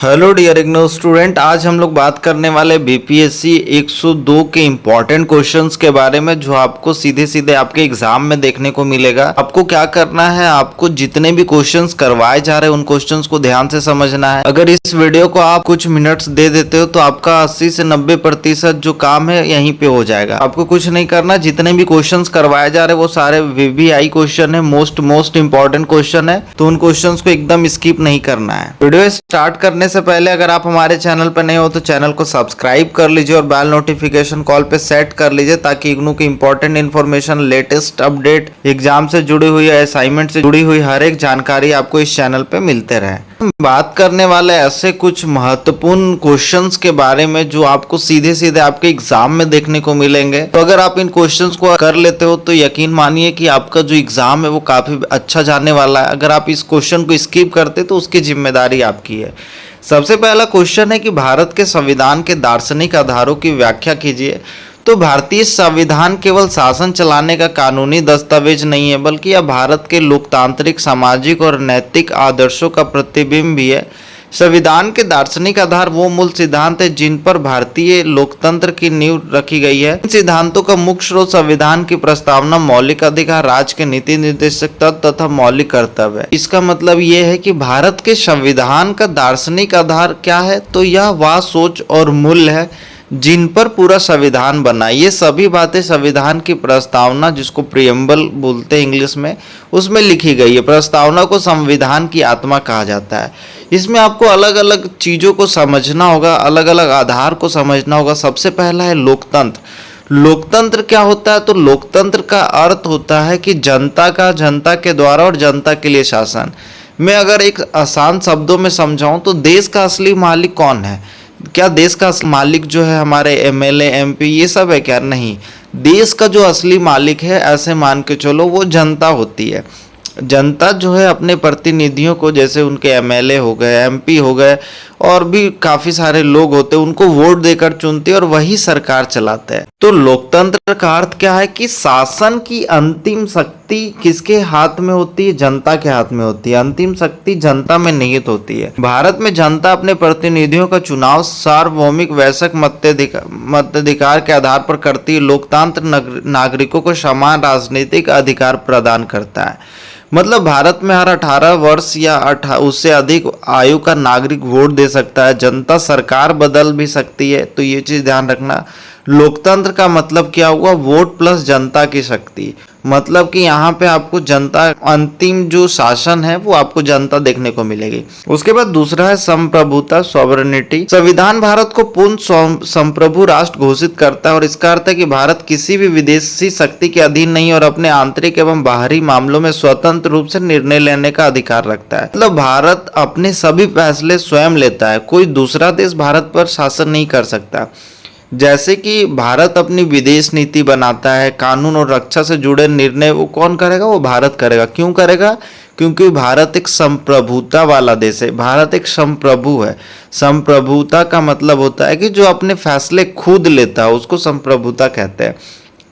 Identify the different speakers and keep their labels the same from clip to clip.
Speaker 1: Hello dear IGNOU student, आज हम लोग बात करने वाले बीपीएससी 102 के इम्पोर्टेंट क्वेश्चंस के बारे में जो आपको सीधे सीधे आपके एग्जाम में देखने को मिलेगा। आपको क्या करना है, आपको जितने भी क्वेश्चंस करवाए जा रहे हैं उन क्वेश्चंस को ध्यान से समझना है। अगर इस वीडियो को आप कुछ मिनट्स दे देते हो तो आपका 80 से 90% जो काम है यहीं पे हो जाएगा। आपको कुछ नहीं करना, जितने भी क्वेश्चन करवाए जा रहे हैं वो सारे वीवीआई क्वेश्चन है, मोस्ट इंपॉर्टेंट क्वेश्चन है, तो उन क्वेश्चन को एकदम स्किप नहीं करना है। वीडियो स्टार्ट करने से पहले अगर आप हमारे चैनल पर नए हो तो चैनल को सब्सक्राइब कर लीजिए और बेल नोटिफिकेशन कॉल पे सेट कर लीजिए ताकि इग्नू की important information, latest update, exam से जुड़ी हुई, असाइनमेंट से जुड़ी हुई हर एक जानकारी आपको इस चैनल पे मिलते रहे। हम बात करने वाले ऐसे कुछ महत्वपूर्ण क्वेश्चंस के बारे में जो आपको सीधे सीधे आपके एग्जाम में देखने को मिलेंगे। तो अगर आप इन क्वेश्चंस को कर लेते हो तो यकीन मानिए कि आपका जो एग्जाम है वो काफी अच्छा जाने वाला है। अगर आप इस क्वेश्चन को स्किप करते तो उसकी जिम्मेदारी आपकी है। सबसे पहला क्वेश्चन है कि भारत के संविधान के दार्शनिक आधारों की व्याख्या कीजिए। तो भारतीय संविधान केवल शासन चलाने का कानूनी दस्तावेज नहीं है, बल्कि यह भारत के लोकतांत्रिक, सामाजिक और नैतिक आदर्शों का प्रतिबिंब भी है। संविधान के दार्शनिक आधार वो मूल सिद्धांत है जिन पर भारतीय लोकतंत्र की नींव रखी गई है। इन सिद्धांतों का मुख्य स्रोत संविधान की प्रस्तावना, मौलिक अधिकार, राज्य के नीति निर्देशक तत्व तथा मौलिक कर्तव्य है। इसका मतलब ये है कि भारत के संविधान का दार्शनिक आधार क्या है, तो यह वह सोच और मूल्य है जिन पर पूरा संविधान बना। ये सभी बातें संविधान की प्रस्तावना, जिसको प्रियम्बल बोलते हैं इंग्लिश में, उसमें लिखी गई है। प्रस्तावना को संविधान की आत्मा कहा जाता है। इसमें आपको अलग अलग चीज़ों को समझना होगा, अलग अलग आधार को समझना होगा। सबसे पहला है लोकतंत्र। लोकतंत्र क्या होता है? तो लोकतंत्र का अर्थ होता है कि जनता का, जनता के द्वारा और जनता के लिए शासन। मैं अगर एक आसान शब्दों में समझाऊं तो देश का असली मालिक कौन है? क्या देश का मालिक जो है हमारे एमएलए, एमपी ये सब है क्या? नहीं। देश का जो असली मालिक है, ऐसे मान के चलो, वो जनता होती है। जनता जो है अपने प्रतिनिधियों को, जैसे उनके एमएलए हो गए, एमपी हो गए और भी काफ़ी सारे लोग होते हैं, उनको वोट देकर चुनते हैं और वही सरकार चलाते हैं। तो लोकतंत्र का अर्थ क्या है कि शासन की अंतिम शक्ति किसके हाथ में होती है? जनता के हाथ में होती है। अंतिम शक्ति जनता में निहित होती है। भारत में जनता अपने प्रतिनिधियों का चुनाव सार्वभौमिक वैश्विक मताधिकार के आधार पर करती है। लोकतंत्र नागरिकों को समान राजनीतिक अधिकार प्रदान करता है। मतलब भारत में हर 18 वर्ष या उससे अधिक आयु का नागरिक वोट दे सकता है। जनता सरकार बदल भी सकती है, तो ये चीज़ ध्यान रखना। लोकतंत्र का मतलब क्या हुआ? वोट प्लस जनता की शक्ति। मतलब कि यहाँ पे आपको जनता, अंतिम जो शासन है वो आपको जनता देखने को मिलेगी। उसके बाद दूसरा है संप्रभुता, सॉवरेनिटी। संविधान भारत को पूर्ण संप्रभु राष्ट्र घोषित करता है और इसका अर्थ है कि भारत किसी भी विदेशी शक्ति के अधीन नहीं और अपने आंतरिक एवं बाहरी मामलों में स्वतंत्र रूप से निर्णय लेने का अधिकार रखता है। मतलब भारत अपने सभी फैसले स्वयं लेता है। कोई दूसरा देश भारत पर शासन नहीं कर सकता। जैसे कि भारत अपनी विदेश नीति बनाता है, कानून और रक्षा से जुड़े निर्णय वो कौन करेगा? वो भारत करेगा। क्यों करेगा? क्योंकि भारत एक संप्रभुता वाला देश है। भारत एक संप्रभु है। संप्रभुता का मतलब होता है कि जो अपने फैसले खुद लेता है, उसको संप्रभुता कहते हैं।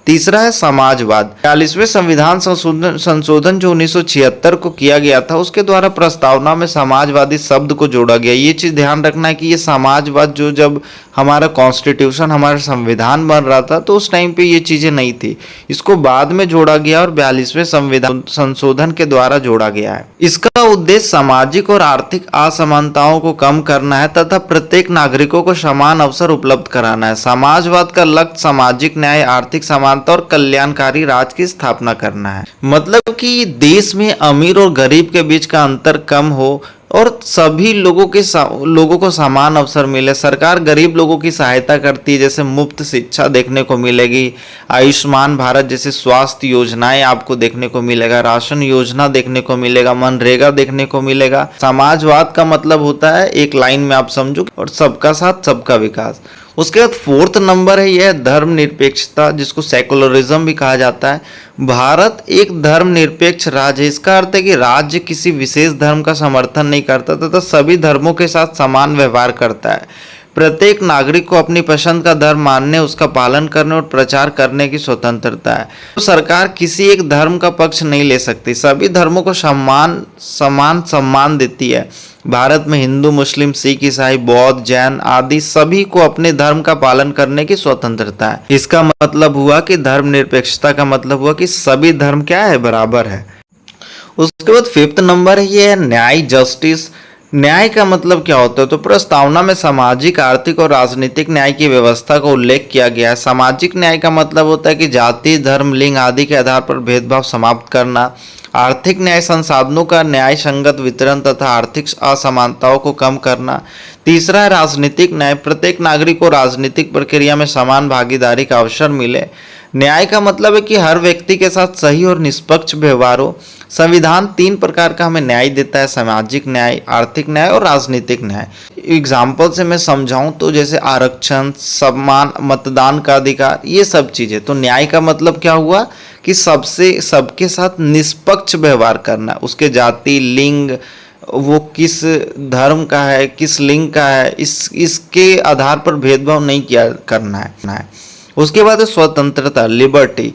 Speaker 1: तीसरा है समाजवाद। 40वें संविधान संशोधन जो 1976 को किया गया था, उसके द्वारा प्रस्तावना में समाजवादी शब्द को जोड़ा गया। ये चीज़ ध्यान रखना है कि ये समाजवाद जो, जब हमारा कॉन्स्टिट्यूशन, हमारा संविधान बन रहा था तो उस टाइम पे ये चीज़ें नहीं थी। इसको बाद में जोड़ा गया और 42वें संविधान संशोधन के द्वारा जोड़ा गया है। इसका उद्देश्य सामाजिक और आर्थिक असमानताओं को कम करना है तथा प्रत्येक नागरिकों को समान अवसर उपलब्ध कराना है। समाजवाद का लक्ष्य सामाजिक न्याय, आर्थिक समानता और कल्याणकारी राज्य की स्थापना करना है। मतलब कि देश में अमीर और गरीब के बीच का अंतर कम हो और सभी लोगों को समान अवसर मिले। सरकार गरीब लोगों की सहायता करती है, जैसे मुफ्त शिक्षा देखने को मिलेगी, आयुष्मान भारत जैसे स्वास्थ्य योजनाएं आपको देखने को मिलेगा, राशन योजना देखने को मिलेगा, मनरेगा देखने को मिलेगा। समाजवाद का मतलब होता है, एक लाइन में आप समझो, और सबका साथ सबका विकास। उसके बाद 4th नंबर है यह धर्मनिरपेक्षता, जिसको सेकुलरिज्म भी कहा जाता है। भारत एक धर्मनिरपेक्ष राज्य है। इसका अर्थ है कि राज्य किसी विशेष धर्म का समर्थन नहीं करता तथा सभी धर्मों के साथ समान व्यवहार करता है। प्रत्येक नागरिक को अपनी पसंद का धर्म मानने, उसका पालन करने और प्रचार करने की स्वतंत्रता है। तो सरकार किसी एक धर्म का पक्ष नहीं ले सकती। सभी धर्मों को समान सम्मान देती है। भारत में हिंदू, मुस्लिम, सिख, ईसाई, बौद्ध, जैन आदि सभी को अपने धर्म का पालन करने की स्वतंत्रता है। इसका मतलब हुआ कि धर्मनिरपेक्षता का मतलब हुआ कि सभी धर्म क्या है, बराबर है। उसके बाद 5th नंबर ये है न्याय, जस्टिस। न्याय का मतलब क्या होता है? तो प्रस्तावना में सामाजिक, आर्थिक और राजनीतिक न्याय की व्यवस्था का उल्लेख किया गया है। सामाजिक न्याय का मतलब होता है कि जाति, धर्म, लिंग आदि के आधार पर भेदभाव समाप्त करना। आर्थिक न्याय संसाधनों का न्याय संगत वितरण तथा आर्थिक असमानताओं को कम करना। तीसरा है राजनीतिक न्याय, प्रत्येक नागरिक को राजनीतिक प्रक्रिया में समान भागीदारी का अवसर मिले। न्याय का मतलब है कि हर व्यक्ति के साथ सही और निष्पक्ष व्यवहार हो। संविधान 3 प्रकार का हमें न्याय देता है, सामाजिक न्याय, आर्थिक न्याय और राजनीतिक न्याय। एग्जाम्पल से मैं समझाऊं तो जैसे आरक्षण, समान मतदान का अधिकार, ये सब चीजें। तो न्याय का मतलब क्या हुआ कि सबके साथ निष्पक्ष व्यवहार करना। उसके जाति, लिंग, वो किस धर्म का है, किस लिंग का है, इसके आधार पर भेदभाव नहीं किया करना है। उसके बाद है स्वतंत्रता, लिबर्टी।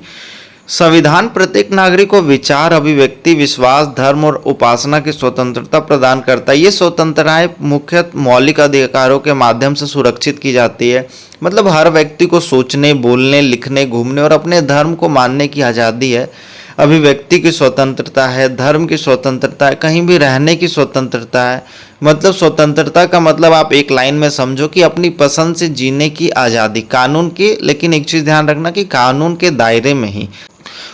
Speaker 1: संविधान प्रत्येक नागरिक को विचार, अभिव्यक्ति, विश्वास, धर्म और उपासना की स्वतंत्रता प्रदान करता है। ये स्वतंत्रताएं मुख्यतः मौलिक अधिकारों के माध्यम से सुरक्षित की जाती है। मतलब हर व्यक्ति को सोचने, बोलने, लिखने, घूमने और अपने धर्म को मानने की आज़ादी है। अभिव्यक्ति की स्वतंत्रता है, धर्म की स्वतंत्रता है, कहीं भी रहने की स्वतंत्रता है। मतलब स्वतंत्रता का मतलब आप एक लाइन में समझो कि अपनी पसंद से जीने की आज़ादी, कानून की, लेकिन एक चीज़ ध्यान रखना कि कानून के दायरे में ही।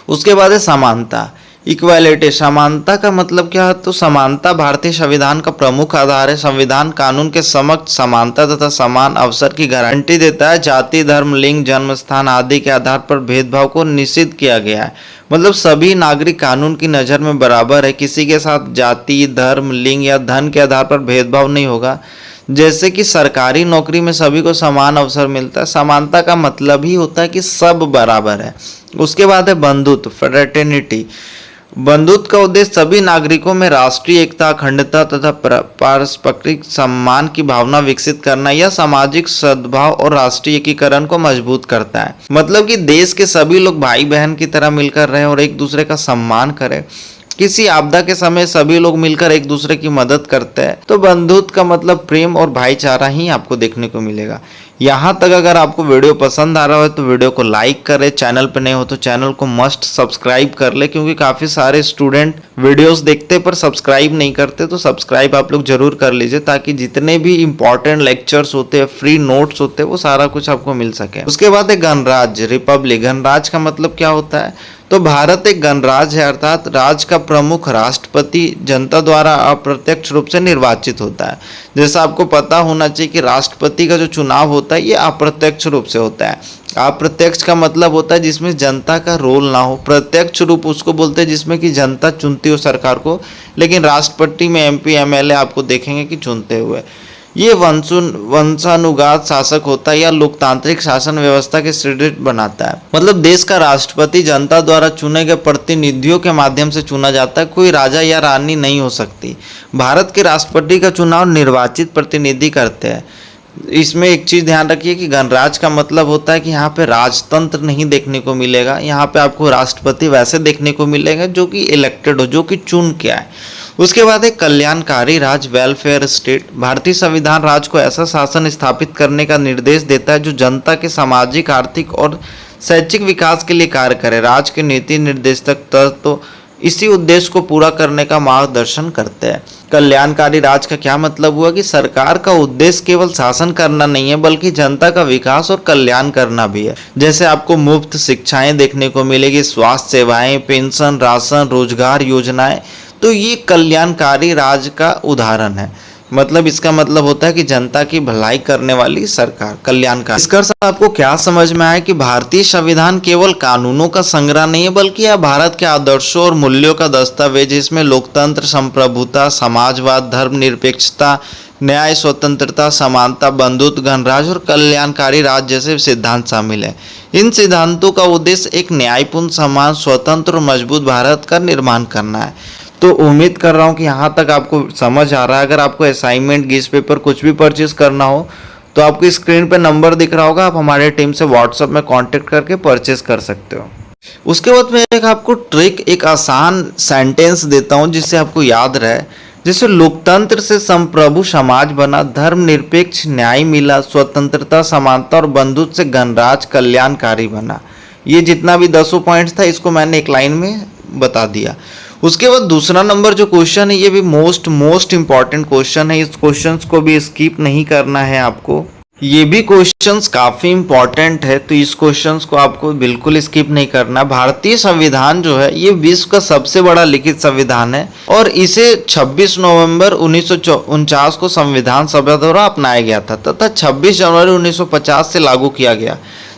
Speaker 1: उसके बाद है समानता, इक्वालिटी। समानता का मतलब क्या है? तो समानता भारतीय संविधान का प्रमुख आधार है। संविधान कानून के समक्ष समानता तथा समान अवसर की गारंटी देता है। जाति, धर्म, लिंग, जन्म स्थान आदि के आधार पर भेदभाव को निषिद्ध किया गया है। मतलब सभी नागरिक कानून की नज़र में बराबर है। किसी के साथ जाति, धर्म, लिंग या धन के आधार पर भेदभाव नहीं होगा। जैसे कि सरकारी नौकरी में सभी को समान अवसर मिलता है। समानता का मतलब ही होता है कि सब बराबर है। उसके बाद है बंधुत्व, फ्रेटर्निटी। बंधुत्व का उद्देश्य सभी नागरिकों में राष्ट्रीय एकता, अखंडता तथा पारस्परिक सम्मान की भावना विकसित करना। यह सामाजिक सद्भाव और राष्ट्रीय एकीकरण को मजबूत करता है। मतलब कि देश के सभी लोग भाई बहन की तरह मिलकर रहें और एक दूसरे का सम्मान करें। किसी आपदा के समय सभी लोग मिलकर एक दूसरे की मदद करते हैं। तो बंधुत्व का मतलब प्रेम और भाईचारा ही आपको देखने को मिलेगा। यहाँ तक अगर आपको वीडियो पसंद आ रहा हो तो वीडियो को लाइक करें, चैनल पर नए हो तो चैनल को मस्ट सब्सक्राइब कर ले, क्योंकि काफ़ी सारे स्टूडेंट वीडियोस देखते पर सब्सक्राइब नहीं करते। तो सब्सक्राइब आप लोग जरूर कर लीजिए, ताकि जितने भी इंपॉर्टेंट लेक्चर्स होते हैं, फ्री नोट्स होते हैं, वो सारा कुछ आपको मिल सके। उसके बाद है गणराज्य, रिपब्लिक। गणराज्य का मतलब क्या होता है? तो भारत एक गणराज्य है, अर्थात राज्य का प्रमुख राष्ट्रपति जनता द्वारा अप्रत्यक्ष रूप से निर्वाचित होता है। जैसा आपको पता होना चाहिए कि राष्ट्रपति का जो चुनाव होता है ये अप्रत्यक्ष रूप से होता है। अप्रत्यक्ष का मतलब होता है जिसमें जनता का रोल ना हो। प्रत्यक्ष रूप उसको बोलते हैं जिसमें कि जनता चुनती हो सरकार को, लेकिन राष्ट्रपति में MP MLA आपको देखेंगे कि चुनते हुए। ये वंशानुगत शासक होता है या लोकतांत्रिक शासन व्यवस्था के सुदृढ़ बनाता है। मतलब देश का राष्ट्रपति जनता द्वारा चुने गए प्रतिनिधियों के माध्यम से चुना जाता है। कोई राजा या रानी नहीं हो सकती। भारत के राष्ट्रपति का चुनाव निर्वाचित प्रतिनिधि करते हैं। इसमें एक चीज़ ध्यान रखिए कि गणराज्य का मतलब होता है कि यहाँ पे राजतंत्र नहीं देखने को मिलेगा। यहाँ पे आपको राष्ट्रपति वैसे देखने को मिलेगा जो कि इलेक्टेड हो, जो कि चुन के आए। उसके बाद एक कल्याणकारी राज्य, वेलफेयर स्टेट। भारतीय संविधान राज्य को ऐसा शासन स्थापित करने का निर्देश देता है जो जनता के सामाजिक, आर्थिक और शैक्षिक विकास के लिए कार्य करे। राज्य के नीति निर्देशक तत्व तो इसी उद्देश्य को पूरा करने का मार्गदर्शन करते हैं। कल्याणकारी राज्य का क्या मतलब हुआ कि सरकार का उद्देश्य केवल शासन करना नहीं है, बल्कि जनता का विकास और कल्याण करना भी है। जैसे आपको मुफ्त शिक्षाएं देखने को मिलेगी, स्वास्थ्य सेवाएं, पेंशन, राशन, रोजगार योजनाएं। तो ये कल्याणकारी राज्य का उदाहरण है। मतलब इसका मतलब होता है कि जनता की भलाई करने वाली सरकार, कल्याणकारी। निष्कर्ष आपको क्या समझ में आया कि भारतीय संविधान केवल कानूनों का संग्रह नहीं है, बल्कि यह भारत के आदर्शों और मूल्यों का दस्तावेज। इसमें लोकतंत्र, संप्रभुता, समाजवाद, धर्मनिरपेक्षता, न्याय, स्वतंत्रता, समानता, बंधुत्व, गणराज्य और कल्याणकारी राज्य जैसे सिद्धांत शामिल है। इन सिद्धांतों का उद्देश्य एक न्यायपूर्ण, समान, स्वतंत्र और मजबूत भारत का निर्माण करना है। तो उम्मीद कर रहा हूँ कि यहाँ तक आपको समझ आ रहा है। अगर आपको असाइनमेंट, गेस पेपर कुछ भी परचेज करना हो तो आपको स्क्रीन पे नंबर दिख रहा होगा, आप हमारे टीम से व्हाट्सएप में कांटेक्ट करके परचेज कर सकते हो। उसके बाद मैं आपको ट्रिक, एक आसान सेंटेंस देता हूँ जिससे आपको याद रहे। जैसे लोकतंत्र से संप्रभु समाज बना, धर्मनिरपेक्ष न्याय मिला, स्वतंत्रता समानता और बंधुत्व से गणराज कल्याणकारी बना। ये जितना भी 10 पॉइंट्स था इसको मैंने एक लाइन में बता दिया। उसके बाद दूसरा नंबर जो क्वेश्चन है ये भी मोस्ट इंपॉर्टेंट क्वेश्चन है। इस क्वेश्चन को भी स्किप नहीं करना है आपको। ये भी क्वेश्चंस काफ़ी इंपॉर्टेंट है, तो इस क्वेश्चंस को आपको बिल्कुल स्किप नहीं करना। भारतीय संविधान जो है ये विश्व का सबसे बड़ा लिखित संविधान है और इसे 26 नवंबर 1949 को संविधान सभा द्वारा अपनाया गया था तथा 26 जनवरी 1950 से लागू किया गया।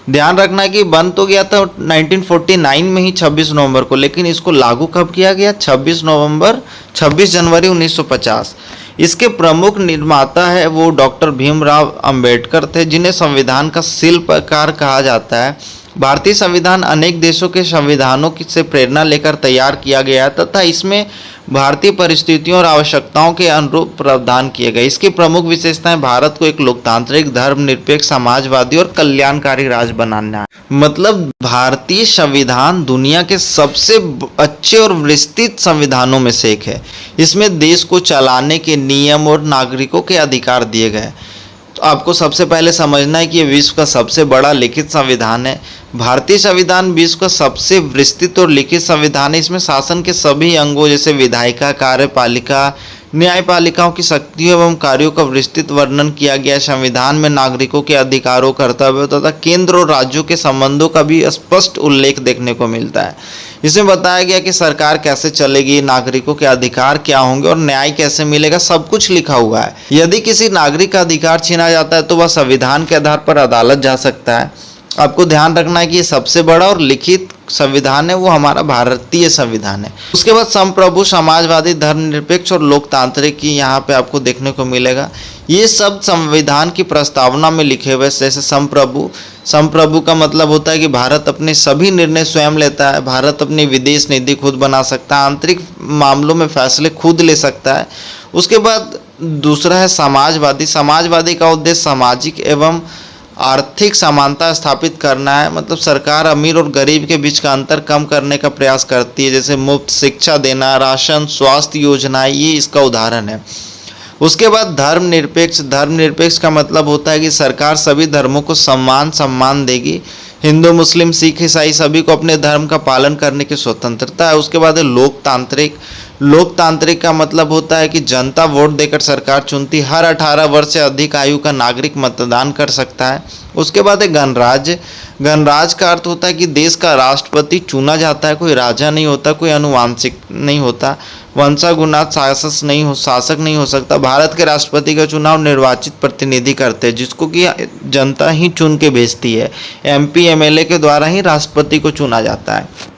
Speaker 1: ध्यान रखना कि बन तो गया था 1949 में ही 26 नवंबर को, लेकिन इसको लागू कब किया गया? 26 जनवरी 1950। इसके प्रमुख निर्माता है वो डॉक्टर भीमराव अंबेडकर थे, जिन्हें संविधान का शिल्पकार कहा जाता है। भारतीय संविधान अनेक देशों के संविधानों से प्रेरणा लेकर तैयार किया गया तथा इसमें भारतीय परिस्थितियों और आवश्यकताओं के अनुरूप प्रावधान किए गए। इसकी प्रमुख विशेषताएं भारत को एक लोकतांत्रिक, धर्मनिरपेक्ष, समाजवादी और कल्याणकारी राज्य बनाना है। मतलब भारतीय संविधान दुनिया के सबसे अच्छे और विस्तृत संविधानों में से एक है। इसमें देश को चलाने के नियम और नागरिकों के अधिकार दिए गए। तो आपको सबसे पहले समझना है कि ये विश्व का सबसे बड़ा लिखित संविधान है। भारतीय संविधान विश्व का सबसे विस्तृत और लिखित संविधान है। इसमें शासन के सभी अंगों जैसे विधायिका, कार्यपालिका, न्यायपालिकाओं की शक्तियों एवं कार्यों का विस्तृत वर्णन किया गया है। संविधान में नागरिकों के अधिकारों, कर्तव्यों तथा केंद्र और राज्यों के संबंधों का भी स्पष्ट उल्लेख देखने को मिलता है। इसमें बताया गया कि सरकार कैसे चलेगी, नागरिकों के अधिकार क्या होंगे और न्याय कैसे मिलेगा, सब कुछ लिखा हुआ है। यदि किसी नागरिक का अधिकार छीना जाता है तो वह संविधान के आधार पर अदालत जा सकता है। आपको ध्यान रखना है कि ये सबसे बड़ा और लिखित संविधान है वो हमारा भारतीय संविधान है। उसके बाद संप्रभु, समाजवादी, धर्मनिरपेक्ष और लोकतांत्रिक की यहाँ पे आपको देखने को मिलेगा। ये सब संविधान की प्रस्तावना में लिखे हुए। जैसे संप्रभु का मतलब होता है कि भारत अपने सभी निर्णय स्वयं लेता है, भारत अपनी विदेश नीति खुद बना सकता है, आंतरिक मामलों में फैसले खुद ले सकता है। उसके बाद दूसरा है समाजवादी का उद्देश्य सामाजिक एवं आर्थिक समानता स्थापित करना है। मतलब सरकार अमीर और गरीब के बीच का अंतर कम करने का प्रयास करती है, जैसे मुफ्त शिक्षा देना, राशन, स्वास्थ्य योजनाएं, ये इसका उदाहरण है। उसके बाद धर्मनिरपेक्ष का मतलब होता है कि सरकार सभी धर्मों को सम्मान देगी। हिंदू, मुस्लिम, सिख, ईसाई सभी को अपने धर्म का पालन करने की स्वतंत्रता है। उसके बाद है लोकतांत्रिक का मतलब होता है कि जनता वोट देकर सरकार चुनती, हर 18 वर्ष से अधिक आयु का नागरिक मतदान कर सकता है। उसके बाद है गणराज्य का अर्थ होता है कि देश का राष्ट्रपति चुना जाता है, कोई राजा नहीं होता, कोई अनुवांशिक नहीं होता, वंशानुगत शासक नहीं हो सकता। भारत के राष्ट्रपति का चुनाव निर्वाचित प्रतिनिधि करते हैं, जिसको कि जनता ही चुन के भेजती है। MP MLA के द्वारा ही राष्ट्रपति को चुना जाता है।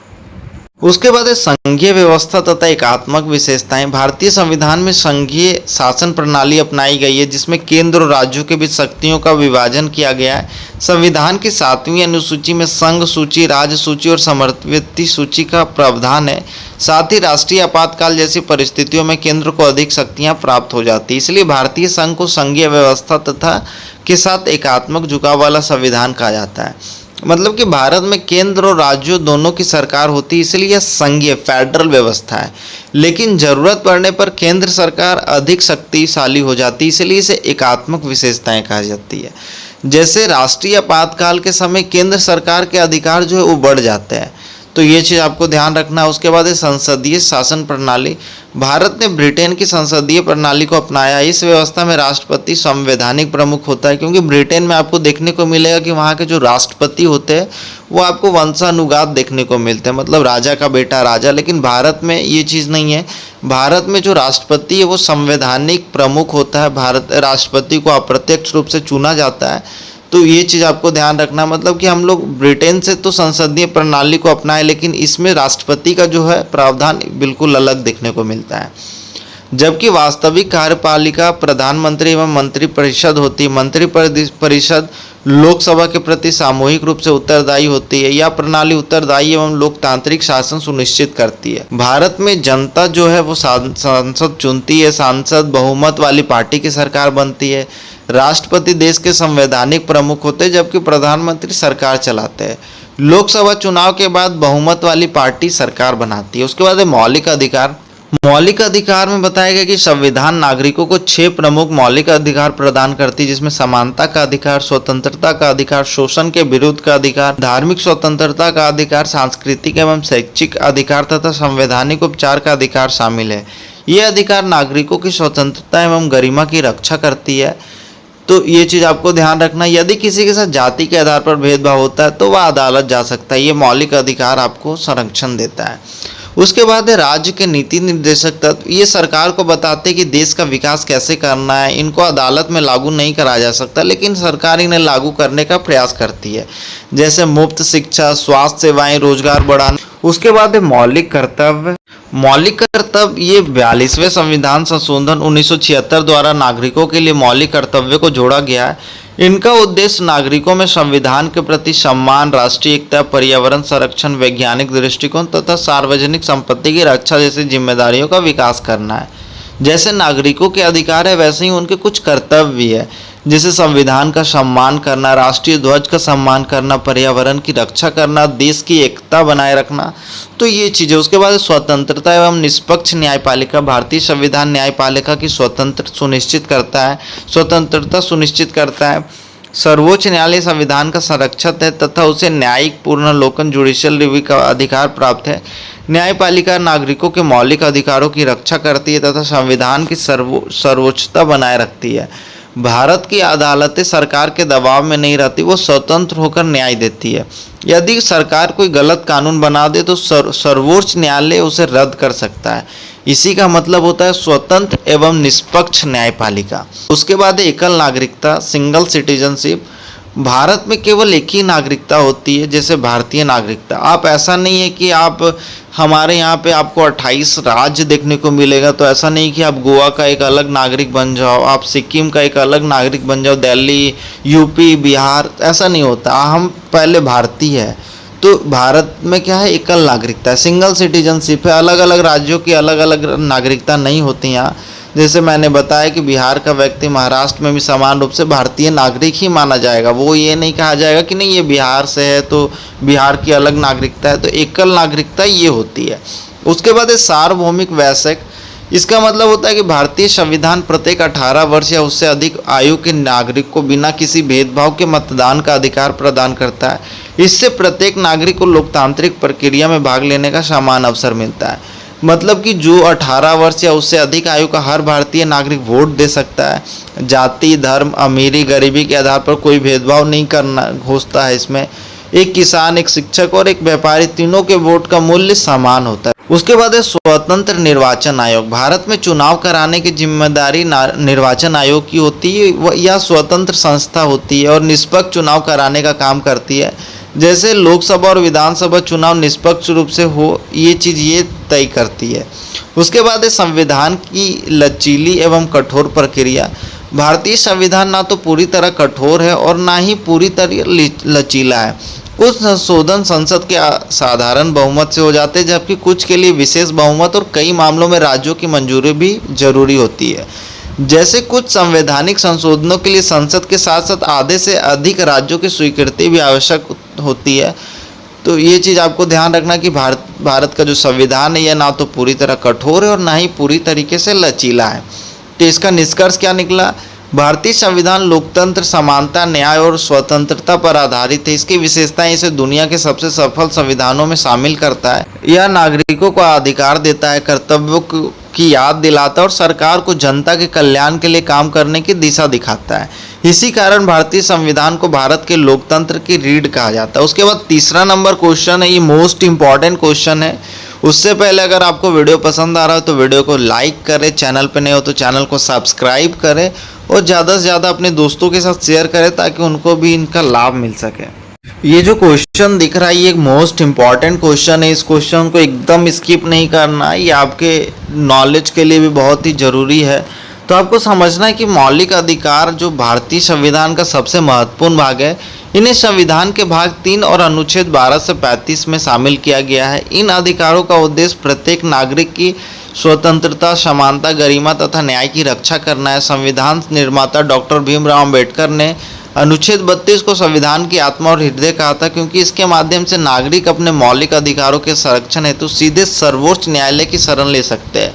Speaker 1: उसके बाद है संघीय व्यवस्था तथा एकात्मक विशेषताएं। भारतीय संविधान में संघीय शासन प्रणाली अपनाई गई है, जिसमें केंद्र और राज्यों के बीच शक्तियों का विभाजन किया गया है। संविधान की 7वीं अनुसूची में संघ सूची, राज्य सूची और समवर्ती सूची का प्रावधान है। साथ ही राष्ट्रीय आपातकाल जैसी परिस्थितियों में केंद्र को अधिक शक्तियां प्राप्त हो जाती है। इसलिए भारतीय संघ को संघीय व्यवस्था तथा के साथ एकात्मक झुकाव वाला संविधान कहा जाता है। मतलब कि भारत में केंद्र और राज्यों दोनों की सरकार होती है, इसलिए यह संघीय फेडरल व्यवस्था है। लेकिन जरूरत पड़ने पर केंद्र सरकार अधिक शक्तिशाली हो जाती है, इसलिए इसे एकात्मक विशेषताएं कहा जाती है। जैसे राष्ट्रीय आपातकाल के समय केंद्र सरकार के अधिकार जो है वो बढ़ जाते हैं, तो ये चीज़ आपको ध्यान रखना है। उसके बाद है संसदीय शासन प्रणाली। भारत ने ब्रिटेन की संसदीय प्रणाली को अपनाया। इस व्यवस्था में राष्ट्रपति संवैधानिक प्रमुख होता है, क्योंकि ब्रिटेन में आपको देखने को मिलेगा कि वहाँ के जो राष्ट्रपति होते हैं वो आपको वंशानुगत देखने को मिलते हैं, मतलब राजा का बेटा राजा। लेकिन भारत में ये चीज़ नहीं है। भारत में जो राष्ट्रपति है वो संवैधानिक प्रमुख होता है। भारत राष्ट्रपति को अप्रत्यक्ष रूप से चुना जाता है। तो ये चीज़ आपको ध्यान रखना, मतलब कि हम लोग ब्रिटेन से तो संसदीय प्रणाली को अपनाए, लेकिन इसमें राष्ट्रपति का जो है प्रावधान बिल्कुल अलग देखने को मिलता है। जबकि वास्तविक कार्यपालिका प्रधानमंत्री एवं मंत्रिपरिषद होती है। मंत्रिपरिषद लोकसभा के प्रति सामूहिक रूप से उत्तरदायी होती है। यह प्रणाली उत्तरदायी एवं लोकतांत्रिक शासन सुनिश्चित करती है। भारत में जनता जो है वो सांसद चुनती है, सांसद बहुमत वाली पार्टी की सरकार बनती है। राष्ट्रपति देश के संवैधानिक प्रमुख होते हैं, जबकि प्रधानमंत्री सरकार चलाते हैं। लोकसभा चुनाव के बाद बहुमत वाली पार्टी सरकार बनाती है। उसके बाद है मौलिक अधिकार में बताया गया कि संविधान नागरिकों को 6 प्रमुख मौलिक अधिकार प्रदान करती है, जिसमें समानता का अधिकार, स्वतंत्रता का अधिकार, शोषण के विरुद्ध का अधिकार, धार्मिक स्वतंत्रता का अधिकार, सांस्कृतिक एवं शैक्षिक अधिकार तथा संवैधानिक उपचार का अधिकार शामिल है। ये अधिकार नागरिकों की स्वतंत्रता एवं गरिमा की रक्षा करती है। तो ये चीज़ आपको ध्यान रखना, यदि किसी के साथ जाति के आधार पर भेदभाव होता है तो वह अदालत जा सकता है। ये मौलिक अधिकार आपको संरक्षण देता है। उसके बाद है राज्य के नीति निर्देशक तत्व। ये सरकार को बताते हैं कि देश का विकास कैसे करना है। इनको अदालत में लागू नहीं करा जा सकता, लेकिन सरकार इन्हें लागू करने का प्रयास करती है, जैसे मुफ्त शिक्षा, स्वास्थ्य सेवाएं, रोजगार बढ़ाना। उसके बाद है मौलिक कर्तव्य। मौलिक कर्तव्य ये 42वें संविधान संशोधन 1976 द्वारा नागरिकों के लिए मौलिक कर्तव्य को जोड़ा गया है। इनका उद्देश्य नागरिकों में संविधान के प्रति सम्मान, राष्ट्रीय एकता, पर्यावरण संरक्षण, वैज्ञानिक दृष्टिकोण तथा सार्वजनिक संपत्ति की रक्षा जैसी जिम्मेदारियों का विकास करना है। जैसे नागरिकों के अधिकार है, वैसे ही उनके कुछ कर्तव्य भी है, जैसे संविधान का सम्मान करना, राष्ट्रीय ध्वज का सम्मान करना, पर्यावरण की रक्षा करना, देश की एकता बनाए रखना। तो ये चीज़ें। उसके बाद स्वतंत्रता एवं निष्पक्ष न्यायपालिका। भारतीय संविधान न्यायपालिका की स्वतंत्रता सुनिश्चित करता है। सर्वोच्च न्यायालय संविधान का संरक्षक है तथा उसे न्यायिक पुनर्लोकन जुडिशियल रिव्यू का अधिकार प्राप्त है। न्यायपालिका नागरिकों के मौलिक अधिकारों की रक्षा करती है तथा संविधान की सर्वोच्चता बनाए रखती है। भारत की अदालतें सरकार के दबाव में नहीं रहती, वो स्वतंत्र होकर न्याय देती है। यदि सरकार कोई गलत कानून बना दे तो सर्वोच्च न्यायालय उसे रद्द कर सकता है। इसी का मतलब होता है स्वतंत्र एवं निष्पक्ष न्यायपालिका। उसके बाद एकल नागरिकता, सिंगल सिटीजनशिप। भारत में केवल एक ही नागरिकता होती है, जैसे भारतीय नागरिकता। आप ऐसा नहीं है कि आप हमारे यहाँ पे आपको 28 राज्य देखने को मिलेगा, तो ऐसा नहीं कि आप गोवा का एक अलग नागरिक बन जाओ, आप सिक्किम का एक अलग नागरिक बन जाओ, दिल्ली, यूपी, बिहार, ऐसा नहीं होता। हम पहले भारतीय है। तो भारत में क्या है, एकल नागरिकता है, सिंगल सिटीजनशिप है। अलग अलग राज्यों की अलग अलग नागरिकता नहीं होती यहाँ। जैसे मैंने बताया कि बिहार का व्यक्ति महाराष्ट्र में भी समान रूप से भारतीय नागरिक ही माना जाएगा। वो ये नहीं कहा जाएगा कि नहीं ये बिहार से है तो बिहार की अलग नागरिकता है। तो एकल नागरिकता ये होती है। उसके बाद है सार्वभौमिक वैश्विक। इसका मतलब होता है कि भारतीय संविधान प्रत्येक 18 वर्ष या उससे अधिक आयु के नागरिक को बिना किसी भेदभाव के मतदान का अधिकार प्रदान करता है। इससे प्रत्येक नागरिक को लोकतांत्रिक प्रक्रिया में भाग लेने का समान अवसर मिलता है। मतलब कि जो 18 वर्ष या उससे अधिक आयु का हर भारतीय नागरिक वोट दे सकता है। जाति, धर्म, अमीरी, गरीबी के आधार पर कोई भेदभाव नहीं करना घोषता है इसमें। एक किसान, एक शिक्षक और एक व्यापारी, तीनों के वोट का मूल्य समान होता है। उसके बाद है स्वतंत्र निर्वाचन आयोग। भारत में चुनाव कराने की जिम्मेदारी निर्वाचन आयोग की होती है। यह स्वतंत्र संस्था होती है और निष्पक्ष चुनाव कराने का काम करती है। जैसे लोकसभा और विधानसभा चुनाव निष्पक्ष रूप से हो, ये चीज़ ये तय करती है। उसके बाद है संविधान की लचीली एवं कठोर प्रक्रिया। भारतीय संविधान ना तो पूरी तरह कठोर है और ना ही पूरी तरह लचीला है। कुछ संशोधन संसद के साधारण बहुमत से हो जाते हैं, जबकि कुछ के लिए विशेष बहुमत और कई मामलों में राज्यों की मंजूरी भी जरूरी होती है। जैसे कुछ संवैधानिक संशोधनों के लिए संसद के साथ साथ आधे से अधिक राज्यों की स्वीकृति भी आवश्यक होती है। तो ये चीज़ आपको ध्यान रखना कि भारत का जो संविधान है यह ना तो पूरी तरह कठोर है और ना ही पूरी तरीके से लचीला है। तो इसका निष्कर्ष क्या निकला? भारतीय संविधान लोकतंत्र, समानता, न्याय और स्वतंत्रता पर आधारित है। इसकी विशेषताएं इसे दुनिया के सबसे सफल संविधानों में शामिल करता है। यह नागरिकों को अधिकार देता है, कर्तव्यों की याद दिलाता है और सरकार को जनता के कल्याण के लिए काम करने की दिशा दिखाता है। इसी कारण भारतीय संविधान को भारत के लोकतंत्र की रीढ़ कहा जाता है। उसके बाद तीसरा नंबर क्वेश्चन है, ये मोस्ट इंपॉर्टेंट क्वेश्चन है। उससे पहले अगर आपको वीडियो पसंद आ रहा हो तो वीडियो को लाइक करें, चैनल पर नए हो तो चैनल को सब्सक्राइब करें और ज़्यादा से ज़्यादा अपने दोस्तों के साथ शेयर करें ताकि उनको भी इनका लाभ मिल सके। ये जो क्वेश्चन दिख रहा है ये एक मोस्ट इम्पॉर्टेंट क्वेश्चन है। इस क्वेश्चन को एकदम स्किप नहीं करना है, ये आपके नॉलेज के लिए भी बहुत ही ज़रूरी है। तो आपको समझना है कि मौलिक अधिकार जो भारतीय संविधान का सबसे महत्वपूर्ण भाग है, इन्हें संविधान के भाग 3 और अनुच्छेद 12 से 35 में शामिल किया गया है। इन अधिकारों का उद्देश्य प्रत्येक नागरिक की स्वतंत्रता, समानता, गरिमा तथा न्याय की रक्षा करना है। संविधान निर्माता डॉक्टर भीमराव अम्बेडकर ने अनुच्छेद 32 को संविधान की आत्मा और हृदय कहा था, क्योंकि इसके माध्यम से नागरिक अपने मौलिक अधिकारों के संरक्षण हेतु सीधे सर्वोच्च न्यायालय की शरण ले सकते हैं।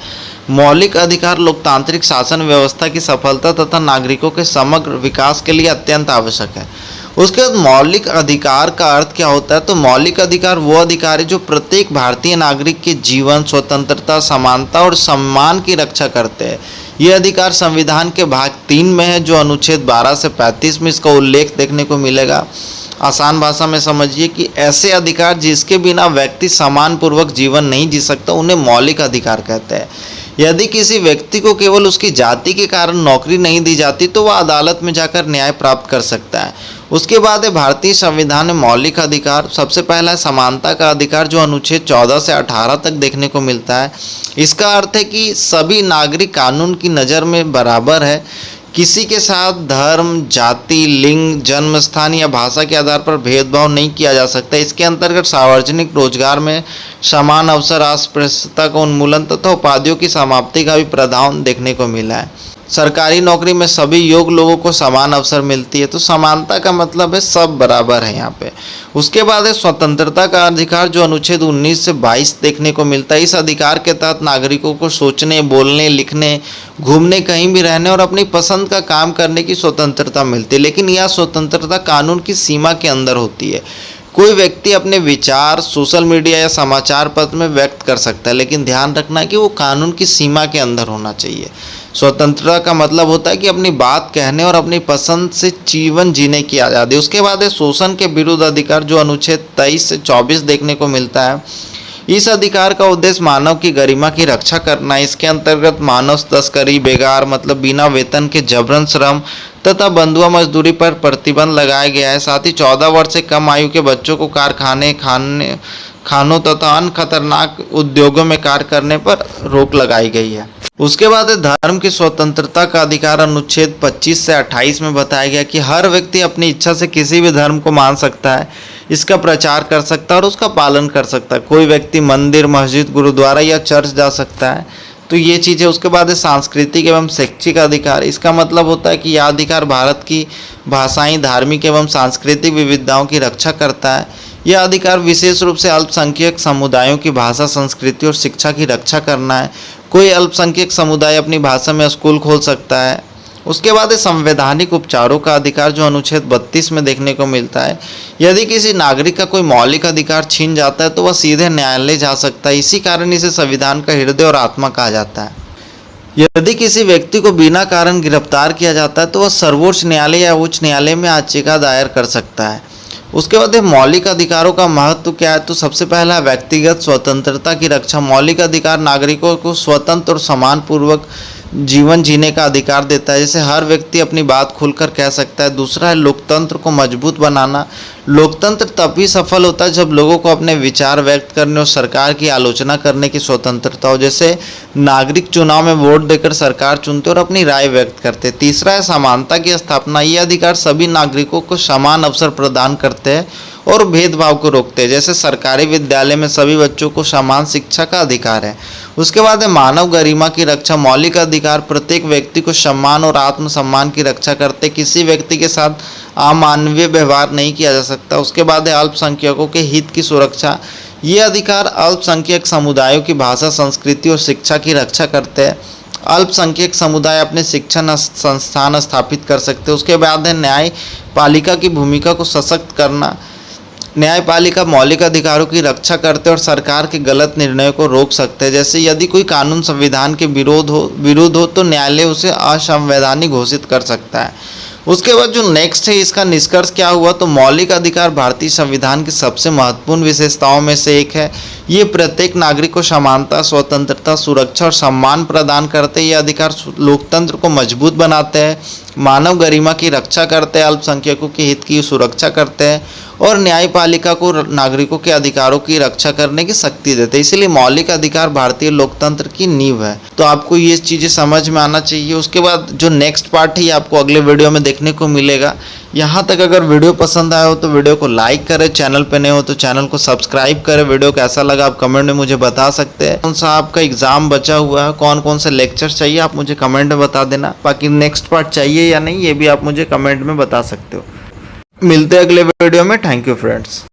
Speaker 1: मौलिक अधिकार लोकतांत्रिक शासन व्यवस्था की सफलता तथा नागरिकों के समग्र विकास के लिए अत्यंत आवश्यक है। उसके बाद मौलिक अधिकार का अर्थ क्या होता है? तो मौलिक अधिकार वो अधिकार है जो प्रत्येक भारतीय नागरिक के जीवन, स्वतंत्रता, समानता और सम्मान की रक्षा करते हैं। ये अधिकार संविधान के भाग 3 में है, जो अनुच्छेद 12 से 35 में इसका उल्लेख देखने को मिलेगा। आसान भाषा में समझिए कि ऐसे अधिकार जिसके बिना व्यक्ति सम्मानपूर्वक जीवन नहीं जी सकता, उन्हें मौलिक अधिकार कहते हैं। यदि किसी व्यक्ति को केवल उसकी जाति के कारण नौकरी नहीं दी जाती तो वह अदालत में जाकर न्याय प्राप्त कर सकता है। उसके बाद है भारतीय संविधान में मौलिक अधिकार। सबसे पहला है समानता का अधिकार, जो अनुच्छेद 14 से 18 तक देखने को मिलता है। इसका अर्थ है कि सभी नागरिक कानून की नज़र में बराबर है। किसी के साथ धर्म, जाति, लिंग, जन्म स्थान या भाषा के आधार पर भेदभाव नहीं किया जा सकता। इसके अंतर्गत सार्वजनिक रोजगार में समान अवसर, अस्पृश्यता का उन्मूलन तथा उपाधियों की समाप्ति का भी प्रावधान देखने को मिला है। सरकारी नौकरी में सभी योग्य लोगों को समान अवसर मिलती है। तो समानता का मतलब है सब बराबर है यहाँ पे। उसके बाद है स्वतंत्रता का अधिकार, जो अनुच्छेद 19 से 22 देखने को मिलता है। इस अधिकार के तहत नागरिकों को सोचने, बोलने, लिखने, घूमने, कहीं भी रहने और अपनी पसंद का काम करने की स्वतंत्रता मिलती है, लेकिन यह स्वतंत्रता कानून की सीमा के अंदर होती है। कोई व्यक्ति अपने विचार सोशल मीडिया या समाचार पत्र में व्यक्त कर सकता है, लेकिन ध्यान रखना है कि वो कानून की सीमा के अंदर होना चाहिए। स्वतंत्रता का मतलब होता है कि अपनी बात कहने और अपनी पसंद से जीवन जीने की आज़ादी। उसके बाद है शोषण के विरुद्ध अधिकार, जो अनुच्छेद 23 से 24 देखने को मिलता है। इस अधिकार का उद्देश्य मानव की गरिमा की रक्षा करना है। इसके अंतर्गत मानव तस्करी, बेगार मतलब बिना वेतन के जबरन श्रम तथा बंधुआ मजदूरी पर प्रतिबंध लगाया गया है। साथ ही 14 वर्ष से कम आयु के बच्चों को कारखाने, खानों तथा अन्य खतरनाक उद्योगों में कार्य करने पर रोक लगाई गई है। उसके बाद धर्म की स्वतंत्रता का अधिकार, अनुच्छेद 25 से 28 में बताया गया कि हर व्यक्ति अपनी इच्छा से किसी भी धर्म को मान सकता है, इसका प्रचार कर सकता है और उसका पालन कर सकता है। कोई व्यक्ति मंदिर, मस्जिद, गुरुद्वारा या चर्च जा सकता है। तो ये चीज़ें। उसके बाद है सांस्कृतिक एवं शैक्षिक अधिकार। इसका मतलब होता है कि यह अधिकार भारत की भाषाई, धार्मिक एवं सांस्कृतिक विविधताओं की रक्षा करता है। यह अधिकार विशेष रूप से अल्पसंख्यक समुदायों की भाषा, संस्कृति और शिक्षा की रक्षा करना है। कोई अल्पसंख्यक समुदाय अपनी भाषा में स्कूल खोल सकता है। उसके बाद है संवैधानिक उपचारों का अधिकार, जो अनुच्छेद 32 में देखने को मिलता है। यदि किसी नागरिक का कोई मौलिक अधिकार छीन जाता है तो वह सीधे न्यायालय जा सकता है। इसी कारण इसे संविधान का हृदय और आत्मा कहा जाता है। यदि किसी व्यक्ति को बिना कारण गिरफ्तार किया जाता है तो वह सर्वोच्च न्यायालय या उच्च न्यायालय में याचिका दायर कर सकता है। उसके बाद मौलिक अधिकारों का महत्व क्या है? तो सबसे पहला व्यक्तिगत स्वतंत्रता की रक्षा। मौलिक अधिकार नागरिकों को स्वतंत्र और सम्मानपूर्वक जीवन जीने का अधिकार देता है, जैसे हर व्यक्ति अपनी बात खुलकर कह सकता है। दूसरा है लोकतंत्र को मजबूत बनाना। लोकतंत्र तभी सफल होता है जब लोगों को अपने विचार व्यक्त करने और सरकार की आलोचना करने की स्वतंत्रता हो, जैसे नागरिक चुनाव में वोट देकर सरकार चुनते और अपनी राय व्यक्त करते। तीसरा है समानता की स्थापना। ये अधिकार सभी नागरिकों को समान अवसर प्रदान करते हैं और भेदभाव को रोकते हैं, जैसे सरकारी विद्यालय में सभी बच्चों को समान शिक्षा का अधिकार है। उसके बाद है मानव गरिमा की रक्षा। मौलिक अधिकार प्रत्येक व्यक्ति को सम्मान और आत्मसम्मान की रक्षा करते। किसी व्यक्ति के साथ अमानवीय व्यवहार नहीं किया जा सकता। उसके बाद है अल्पसंख्यकों के हित की सुरक्षा। ये अधिकार अल्पसंख्यक समुदायों की भाषा, संस्कृति और शिक्षा की रक्षा करते हैं। अल्पसंख्यक समुदाय अपने शिक्षण संस्थान स्थापित कर सकते हैं। उसके बाद है न्यायपालिका की भूमिका को सशक्त करना। न्यायपालिका मौलिक अधिकारों की रक्षा करते और सरकार के गलत निर्णयों को रोक सकते हैं, जैसे यदि कोई कानून संविधान के विरुद्ध हो तो न्यायालय उसे असंवैधानिक घोषित कर सकता है। उसके बाद जो नेक्स्ट है, इसका निष्कर्ष क्या हुआ? तो मौलिक अधिकार भारतीय संविधान की सबसे महत्वपूर्ण विशेषताओं में से एक है। ये प्रत्येक नागरिक को समानता, स्वतंत्रता, सुरक्षा और सम्मान प्रदान करते हैं। ये अधिकार लोकतंत्र को मजबूत बनाते हैं, मानव गरिमा की रक्षा करते हैं, अल्पसंख्यकों के हित की सुरक्षा करते हैं और न्यायपालिका को नागरिकों के अधिकारों की रक्षा करने की शक्ति देते हैं। इसलिए मौलिक अधिकार भारतीय लोकतंत्र की नींव है। तो आपको ये चीज़ें समझ में आना चाहिए। उसके बाद जो नेक्स्ट पार्ट है आपको अगले वीडियो में देखने को मिलेगा। यहाँ तक अगर वीडियो पसंद आया हो तो वीडियो को लाइक करें, चैनल पे नए हो तो चैनल को सब्सक्राइब करें। वीडियो कैसा लगा आप कमेंट में मुझे बता सकते हैं। कौन सा आपका एग्जाम बचा हुआ है, कौन कौन से लेक्चर चाहिए आप मुझे कमेंट में बता देना। बाकी नेक्स्ट पार्ट चाहिए या नहीं ये भी आप मुझे कमेंट में बता सकते हो। मिलते हैं अगले वीडियो में। Thank you friends.